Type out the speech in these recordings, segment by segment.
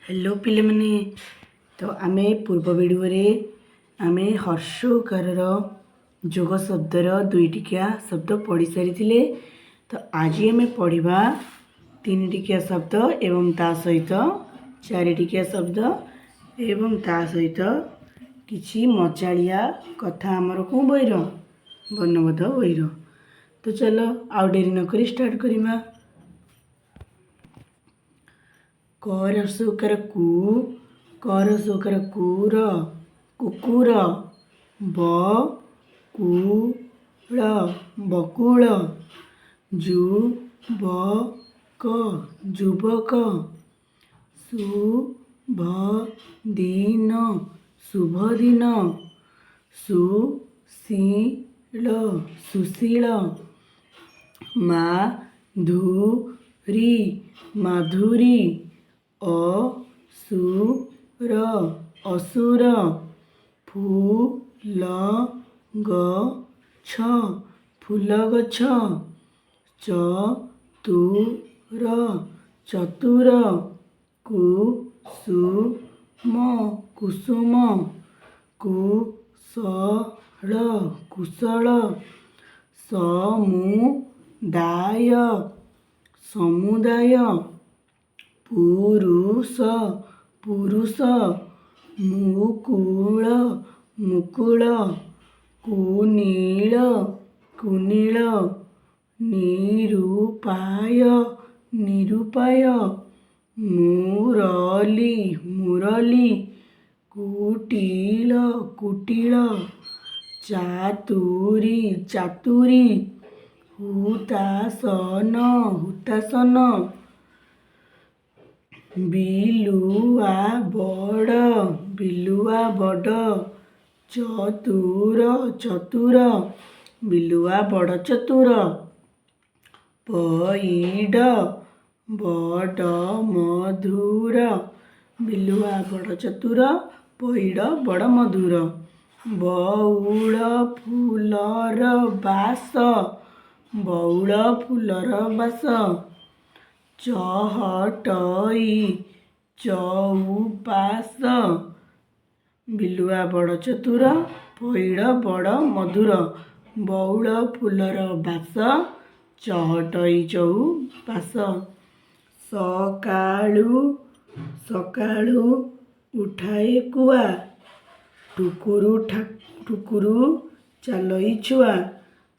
Hello पिले मने तो आमे पूर्व वीडियो रे आमे हर्षकार जोग शब्दर दुईटिकिया शब्द पढ़ी सारी। तो आज आमे पढ़ा तीन टिकिया शब्द एवं ता सहित चारि टिकिया शब्द एवं ता सहित किछि मजालिया कथा आमर को बहिर वर्णबोध बहिर। तो चलो आउ डेरी नक स्टार्ट करिमा। कर सुकर कु, कर सुकर कुर कुकुर, बकुल बकुल, जुबक जुबक, शुभ दिन शुभ दिन, सुशील सुशील, माधुरी माधुरी, असुर असुर, फूल गछ फूल गछ, चतुर चतुर, कुसुम कुसुम, कुशल कुशल, समुदाय समुदाय, पुरुष पुरुष, मुकुल मुकुल, कुनील कुनील, निरुपाय निरुपाय, मुरली मुरली, कुटिल कुटिल, चातुरी चातुरी, हुतासन हुतासन, बिलुआ बड़, चतुर चतुर, बिलुआ बड़ चतुर, पैड बड़ मधुर, बिलुआ बड़ चतुर पैड बड़ मधुर, बउल फूलर बास बउल फूलर बास, चहटई चौपास, बिलुआ बड़ चतुर पैड बड़ मधुर, बउल फूलर बास चहटई चौपास, सकाळू सकाळू उठाए कुआ, ठुकुरु ठुकुरु चालई छुआ,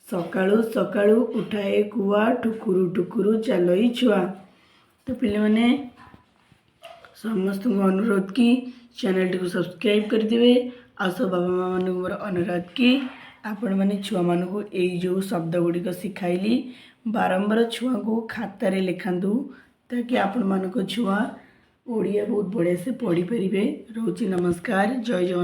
सकाळू सकाळू उठाए कुआ, ठुकुरु ठुकुरु चालई छुआ। तो पिले माने समस्त अनुरोध कि चैनल टी को सब्सक्राइब करदे। आ सब बाबा माँ मान मोर अनुरोध कि आपण मैंने छुआ मान को यही जो शब्द गुड़िक शिखाइली बारंबार छुआ को खातार लिखातु ताकि आपण मान छुआ ओडिया बहुत बढ़िया से पढ़ी पारे। रोची नमस्कार, जय जगन्नाथ।